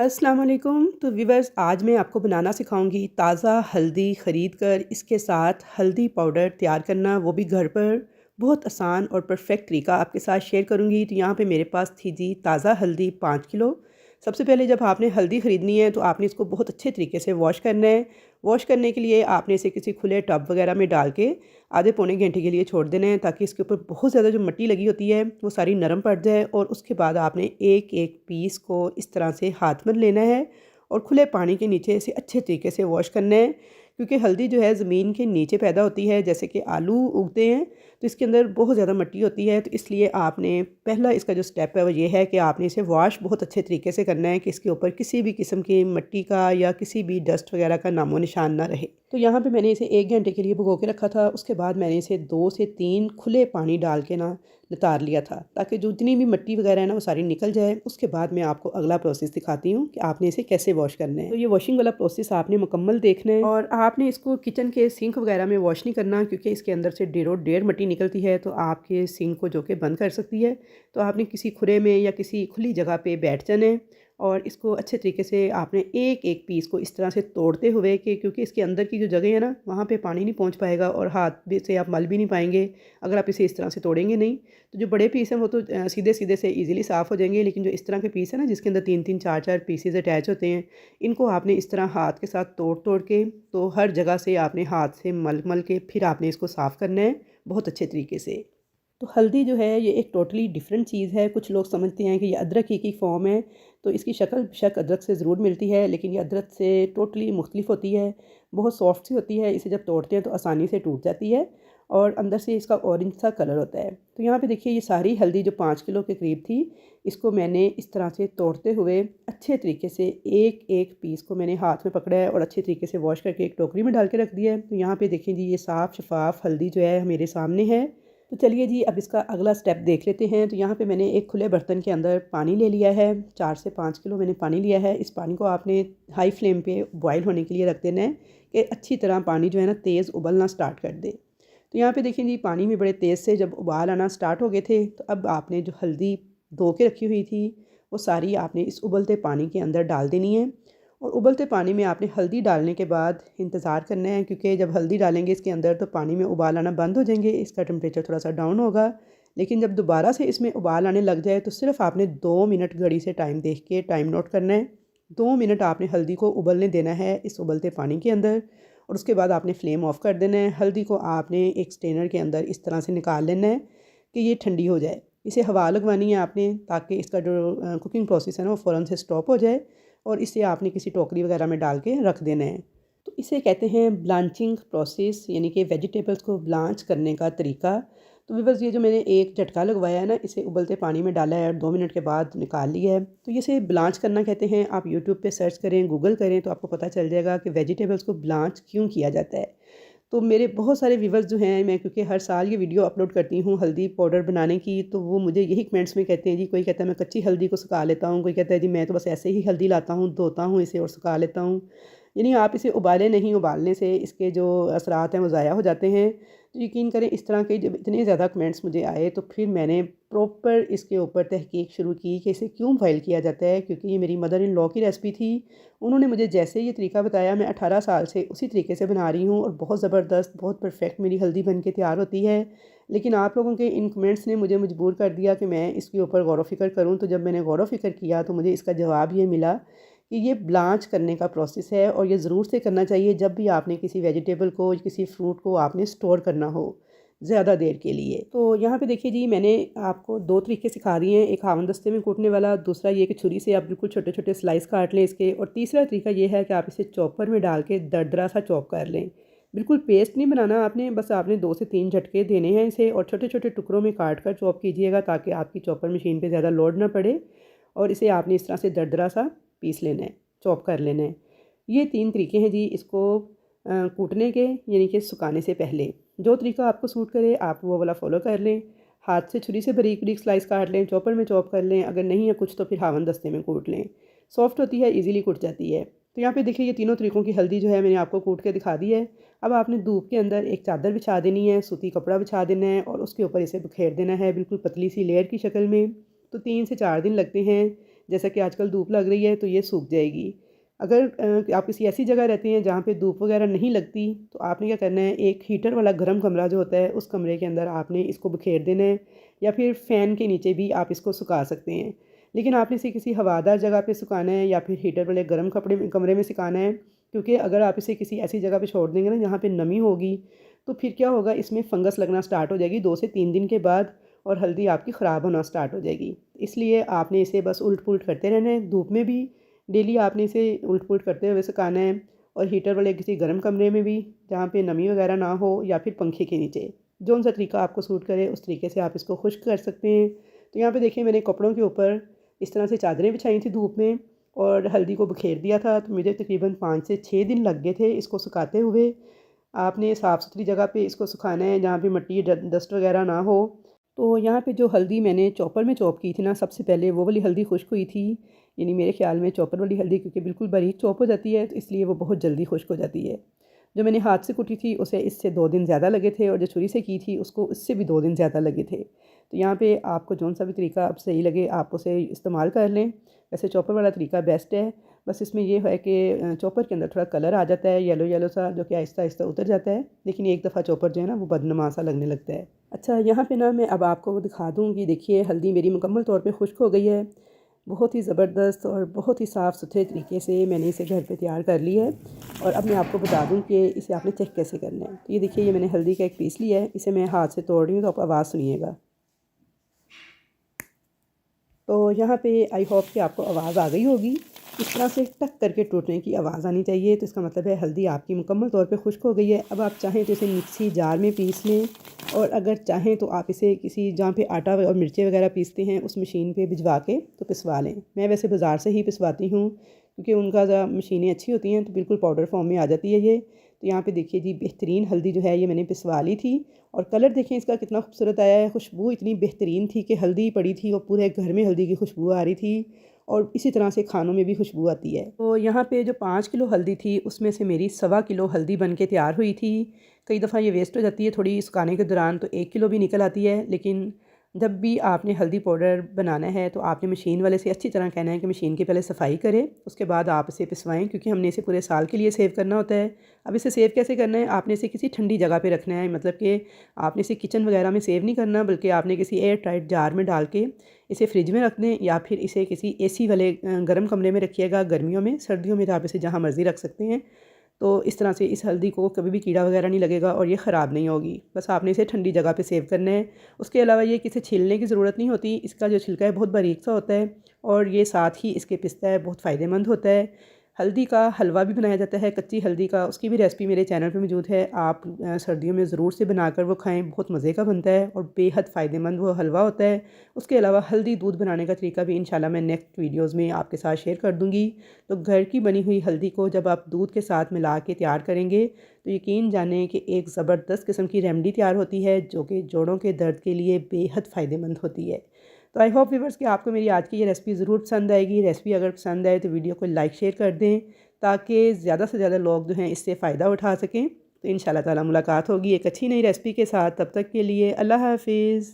अस्सलाम वालेकुम। तो व्यूअर्स, आज मैं आपको बनाना सिखाऊंगी ताज़ा हल्दी ख़रीद कर इसके साथ हल्दी पाउडर तैयार करना, वो भी घर पर। बहुत आसान और परफेक्ट तरीका आपके साथ शेयर करूंगी। तो यहाँ पे मेरे पास थी जी ताज़ा हल्दी 5 किलो। सबसे पहले जब आपने हल्दी ख़रीदनी है तो आपने इसको बहुत अच्छे तरीके से वॉश करना है। वॉश करने के लिए आपने इसे किसी खुले टब वगैरह में डाल के आधे पौने घंटे के लिए छोड़ देना है, ताकि इसके ऊपर बहुत ज़्यादा जो मिट्टी लगी होती है वो सारी नरम पड़ जाए। और उसके बाद आपने एक एक पीस को इस तरह से हाथ में लेना है और खुले पानी के नीचे इसे अच्छे तरीके से वॉश करना है, क्योंकि हल्दी जो है ज़मीन के नीचे पैदा होती है, जैसे कि आलू उगते हैं, तो इसके अंदर बहुत ज़्यादा मिट्टी होती है। तो इसलिए आपने पहला इसका जो स्टेप है वो ये है कि आपने इसे वॉश बहुत अच्छे तरीके से करना है कि इसके ऊपर किसी भी किस्म की मिट्टी का या किसी भी डस्ट वगैरह का नामो निशान ना रहे। तो यहाँ पे मैंने इसे 1 घंटे के लिए भिगो के रखा था। उसके बाद मैंने इसे 2 से 3 खुले पानी डाल के ना नितार लिया था, ताकि जो जितनी भी मिट्टी वगैरह है ना वो सारी निकल जाए। उसके बाद मैं आपको अगला प्रोसेस दिखाती हूँ कि आपने इसे कैसे वॉश करना है। तो ये वॉशिंग वाला प्रोसेस आपने मुकम्मल देखना है, और आपने इसको किचन के सिंक वगैरह में वॉश नहीं करना, क्योंकि इसके अंदर से ढेर मिट्टी निकलती है, तो आपके सिंक को जो कि बंद कर सकती है। तो आपने किसी खुले में या किसी खुली जगह पे बैठ जाना है, और इसको अच्छे तरीके से आपने एक एक पीस को इस तरह से तोड़ते हुए, कि क्योंकि इसके अंदर की जो जगह है ना वहाँ पे पानी नहीं पहुँच पाएगा और हाथ भी से आप मल भी नहीं पाएंगे अगर आप इसे इस तरह से तोड़ेंगे नहीं। तो जो बड़े पीस हैं वो तो सीधे सीधे से इजीली साफ़ हो जाएंगे, लेकिन जो इस तरह के पीस है ना जिसके अंदर 3 3 4 4 पीसेज अटैच होते हैं, इनको आपने इस तरह हाथ के साथ तोड़ तोड़ के, तो हर जगह से आपने हाथ से मल मल के फिर आपने इसको साफ़ करना है बहुत अच्छे तरीके से। तो हल्दी जो है ये एक टोटली डिफरेंट चीज़ है। कुछ लोग समझते हैं कि ये अदरक की फॉर्म है, तो इसकी शक्ल बेशक अदरक से ज़रूर मिलती है, लेकिन ये अदरक से टोटली मुख्तलिफ होती है। बहुत सॉफ्ट सी होती है, इसे जब तोड़ते हैं तो आसानी से टूट जाती है, और अंदर से इसका ऑरेंज सा कलर होता है। तो यहाँ पे देखिए ये सारी हल्दी जो 5 किलो के करीब थी, इसको मैंने इस तरह से तोड़ते हुए अच्छे तरीके से एक एक पीस को मैंने हाथ में पकड़ा है और अच्छे तरीके से वॉश करके एक टोकरी में डाल के रख दिया है। तो यहाँ पे देखिए जी ये साफ़ शफाफ हल्दी जो है मेरे सामने है। तो चलिए जी अब इसका अगला स्टेप देख लेते हैं। तो यहाँ पे मैंने एक खुले बर्तन के अंदर पानी ले लिया है। 4 से 5 किलो मैंने पानी लिया है। इस पानी को आपने हाई फ्लेम पे बॉयल होने के लिए रख देना है, कि अच्छी तरह पानी जो है ना तेज़ उबलना स्टार्ट कर दे। तो यहाँ पे देखिए जी पानी में बड़े तेज़ से जब उबाल आना स्टार्ट हो गए थे, तो अब आपने जो हल्दी धो के रखी हुई थी वो सारी आपने इस उबलते पानी के अंदर डाल देनी है। और उबलते पानी में आपने हल्दी डालने के बाद इंतज़ार करना है, क्योंकि जब हल्दी डालेंगे इसके अंदर तो पानी में उबाल आना बंद हो जाएंगे, इसका टेम्परेचर थोड़ा सा डाउन होगा। लेकिन जब दोबारा से इसमें उबाल आने लग जाए तो सिर्फ आपने 2 मिनट घड़ी से टाइम देख के टाइम नोट करना है। 2 मिनट आपने हल्दी को उबलने देना है इस उबलते पानी के अंदर, और उसके बाद आपने फ्लेम ऑफ कर देना है। हल्दी को आपने एक स्ट्रेनर के अंदर इस तरह से निकाल लेना है कि ये ठंडी हो जाए। इसे हवा लगवानी है आपने, ताकि इसका जो कुकिंग प्रोसेस है ना वो फ़ौरन से स्टॉप हो जाए, और इसे आपने किसी टोकरी वगैरह में डाल के रख देना है। तो इसे कहते हैं ब्लांचिंग प्रोसेस, यानी कि वेजिटेबल्स को ब्लांच करने का तरीका। तो व्यूअर्स ये जो मैंने एक झटका लगवाया है ना, इसे उबलते पानी में डाला है और 2 मिनट के बाद निकाल लिया है, तो इसे ब्लांच करना कहते हैं। आप यूट्यूब पे सर्च करें, गूगल करें, तो आपको पता चल जाएगा कि वेजिटेबल्स को ब्लांच क्यों किया जाता है। तो मेरे बहुत सारे व्यूवर्स जो हैं, मैं क्योंकि हर साल ये वीडियो अपलोड करती हूँ हल्दी पाउडर बनाने की, तो वो मुझे यही कमेंट्स में कहते हैं जी, कोई कहता है मैं कच्ची हल्दी को सुखा लेता हूँ, कोई कहता है जी मैं तो बस ऐसे ही हल्दी लाता हूँ, धोता हूँ इसे और सुखा लेता हूँ। यानी आप इसे उबाले नहीं, उबालने से इसके जो असरात हैं वो ज़ाया हो जाते हैं। तो यकीन करें इस तरह के जब इतने ज़्यादा कमेंट्स मुझे आए, तो फिर मैंने प्रॉपर इसके ऊपर तहकीक शुरू की कि इसे क्यों बॉयल किया जाता है, क्योंकि ये मेरी मदर इन लॉ की रेसिपी थी। उन्होंने मुझे जैसे ये तरीका बताया, मैं 18 साल से उसी तरीके से बना रही हूँ, और बहुत ज़बरदस्त बहुत परफेक्ट मेरी हल्दी बन के तैयार होती है। लेकिन आप लोगों के इन कमेंट्स ने मुझे मजबूर कर दिया कि मैं इसके ऊपर गौर व फ़िक्र करूँ। तो जब मैंने गौर व फ़िक्र किया तो मुझे इसका जवाब ये मिला कि ये ब्लांच करने का प्रोसेस है, और ये ज़रूर से करना चाहिए जब भी आपने किसी वेजिटेबल को, किसी फ्रूट को आपने स्टोर करना हो ज़्यादा देर के लिए। तो यहाँ पे देखिए जी मैंने आपको 2 तरीके सिखा दिए हैं, एक हावन दस्ते में कूटने वाला, दूसरा ये कि छुरी से आप बिल्कुल छोटे छोटे स्लाइस काट लें इसके, और तीसरा तरीका ये है कि आप इसे चॉपर में डाल के दरदरा सा चॉप कर लें। बिल्कुल पेस्ट नहीं बनाना आपने, बस आपने 2 से 3 झटके देने हैं इसे, और छोटे छोटे टुकड़ों में काट कर चॉप कीजिएगा, ताकि आपकी चॉपर मशीन पर ज़्यादा लोड ना पड़े। और इसे आपने इस तरह से दरदरा सा पीस लेना है, चॉप कर लेना है। ये 3 तरीके हैं जी इसको कूटने के, यानी कि सुखाने से पहले। जो तरीका आपको सूट करे आप वो वाला फ़ॉलो कर लें। हाथ से छुरी से बारीक बारीक स्लाइस काट लें, चॉपर में चॉप कर लें, अगर नहीं है कुछ तो फिर हावन दस्ते में कूट लें। सॉफ्ट होती है, इजीली कूट जाती है। तो यहाँ पे देखिए ये तीनों तरीक़ों की हल्दी जो है मैंने आपको कूट के दिखा दी है। अब आपने धूप के अंदर एक चादर बिछा देनी है, सूती कपड़ा बिछा देना है, और उसके ऊपर इसे बिखेर देना है बिल्कुल पतली सी लेयर की शक्ल में। तो 3 से 4 दिन लगते हैं जैसा कि आजकल धूप लग रही है तो ये सूख जाएगी। अगर आप किसी ऐसी जगह रहते हैं जहाँ पे धूप वगैरह नहीं लगती, तो आपने क्या करना है, एक हीटर वाला गर्म कमरा जो होता है उस कमरे के अंदर आपने इसको बिखेर देना है, या फिर फ़ैन के नीचे भी आप इसको सुखा सकते हैं। लेकिन आपने इसे किसी हवादार जगह पे सुखाना है या फिर हीटर वाले गर्म कमरे में सुखाना है, क्योंकि अगर आप इसे किसी ऐसी जगह पे छोड़ देंगे ना जहाँ पे नमी होगी, तो फिर क्या होगा, इसमें फंगस लगना स्टार्ट हो जाएगी 2 से 3 दिन के बाद, और हल्दी आपकी ख़राब होना स्टार्ट हो जाएगी। इसलिए आपने इसे बस उलट-पुलट करते रहना है, धूप में भी डेली आपने इसे उलट-पुलट करते हुए सुखाना है, और हीटर वाले किसी गर्म कमरे में भी जहाँ पे नमी वगैरह ना हो, या फिर पंखे के नीचे। जौन सा तरीका आपको सूट करे उस तरीके से आप इसको खुश्क कर सकते हैं। तो यहाँ पे देखिए मैंने कपड़ों के ऊपर इस तरह से चादरें बिछाई थी धूप में, और हल्दी को बिखेर दिया था, तो मुझे तकरीबन 5 से 6 दिन लग गए थे इसको सुखाते हुए। आपने साफ़ सुथरी जगह पे इसको सुखाना है जहाँ पे मिट्टी डस्ट वगैरह ना हो। तो यहाँ पे जो हल्दी मैंने चॉपर में चॉप की थी ना, सबसे पहले वो वाली हल्दी खुश्क हुई थी। यानी मेरे ख़्याल में चॉपर वाली हल्दी क्योंकि बिल्कुल बारीक चॉप हो जाती है, तो इसलिए वो बहुत जल्दी खुश्क हो जाती है। जो मैंने हाथ से कुटी थी उसे इससे 2 दिन ज़्यादा लगे थे, और जो छुरी से की थी उसको इससे भी 2 दिन ज़्यादा लगे थे। तो यहाँ पे आपको जौन सा भी तरीका अब सही लगे आप उसे इस्तेमाल कर लें। वैसे चॉपर वाला तरीका बेस्ट है, बस इसमें ये है कि चॉपर के अंदर थोड़ा कलर आ जाता है येलो येलो सा, जो कि आहिस्ता आहिस्ता उतर जाता है, लेकिन एक दफ़ा चॉपर जो है ना वो बदनुमा सा लगने लगता है। अच्छा, यहाँ पे ना मैं अब आपको दिखा दूँ कि देखिए हल्दी मेरी मुकम्मल तौर पे खुश्क हो गई है। बहुत ही ज़बरदस्त और बहुत ही साफ़ सुथरे तरीके से मैंने इसे घर पे तैयार कर लिया है। और अब मैं आपको बता दूँ कि इसे आपने चेक कैसे करना है। तो ये देखिए, ये मैंने हल्दी का एक पीस लिया है, इसे मैं हाथ से तोड़ रही हूँ, तो आप आवाज़ सुनिएगा। तो यहाँ पे आई होप कि आपको आवाज़ आ गई होगी। इस तरह से टक करके टूटने की आवाज़ आनी चाहिए, तो इसका मतलब है हल्दी आपकी मुकम्मल तौर पे खुश्क हो गई है। अब आप चाहें तो इसे मिक्सी जार में पीस लें, और अगर चाहें तो आप इसे किसी जहाँ पे आटा और मिर्ची वगैरह पीसते हैं उस मशीन पे भिजवा के तो पिसवा लें। मैं वैसे बाज़ार से ही पिसवाती हूँ, क्योंकि उनका ज़रा मशीनें अच्छी होती हैं, तो बिल्कुल पाउडर फॉर्म में आ जाती है ये। तो यहाँ पे देखिए जी, बेहतरीन हल्दी जो है ये मैंने पिसवा ली थी, और कलर देखें इसका कितना खूबसूरत आया है। खुशबू इतनी बेहतरीन थी कि हल्दी पड़ी थी और पूरे घर में हल्दी की खुशबू आ रही थी, और इसी तरह से खानों में भी खुशबू आती है। तो यहाँ पे जो 5 किलो हल्दी थी उसमें से मेरी 1.25 किलो हल्दी बन के तैयार हुई थी। कई दफ़ा ये वेस्ट हो जाती है थोड़ी सुखाने के दौरान, तो 1 किलो भी निकल आती है। लेकिन जब भी आपने हल्दी पाउडर बनाना है तो आपने मशीन वाले से अच्छी तरह कहना है कि मशीन की पहले सफाई करें, उसके बाद आप इसे पिसवाएं, क्योंकि हमने इसे पूरे साल के लिए सेव करना होता है। अब इसे सेव कैसे करना है, आपने इसे किसी ठंडी जगह पे रखना है, मतलब कि आपने इसे किचन वगैरह में सेव नहीं करना, बल्कि आपने किसी एयर टाइट जार में डाल के इसे फ्रिज में रख दें, या फिर इसे किसी एसी वाले गर्म कमरे में रखिएगा गर्मियों में। सर्दियों में तो आप इसे जहाँ मर्ज़ी रख सकते हैं। तो इस तरह से इस हल्दी को कभी भी कीड़ा वगैरह नहीं लगेगा और ये ख़राब नहीं होगी। बस आपने इसे ठंडी जगह पे सेव करना है। उसके अलावा ये किसी छीलने की ज़रूरत नहीं होती। इसका जो छिलका है बहुत बारीक सा होता है, और ये साथ ही इसके पिसता है, बहुत फ़ायदेमंद होता है। हल्दी का हलवा भी बनाया जाता है, कच्ची हल्दी का, उसकी भी रेसिपी मेरे चैनल पे मौजूद है। आप सर्दियों में ज़रूर से बनाकर वो खाएं, बहुत मज़े का बनता है और बेहद फ़ायदेमंद वो हलवा होता है। उसके अलावा हल्दी दूध बनाने का तरीका भी इंशाल्लाह मैं नेक्स्ट वीडियोज़ में आपके साथ शेयर कर दूँगी। तो घर की बनी हुई हल्दी को जब आप दूध के साथ मिला के तैयार करेंगे, तो यकीन जानें कि एक ज़बरदस्त किस्म की रेमेडी तैयार होती है, जो कि जोड़ों के दर्द के लिए बेहद फ़ायदेमंद होती है। तो आई होप व्यूअर्स कि आपको मेरी आज की ये रेसिपी ज़रूर पसंद आएगी। रेसिपी अगर पसंद आए तो वीडियो को लाइक शेयर कर दें, ताकि ज़्यादा से ज़्यादा लोग जो हैं इससे फ़ायदा उठा सकें। तो इंशाल्लाह ताला मुलाकात होगी एक अच्छी नई रेसिपी के साथ। तब तक के लिए अल्लाह हाफ़िज़।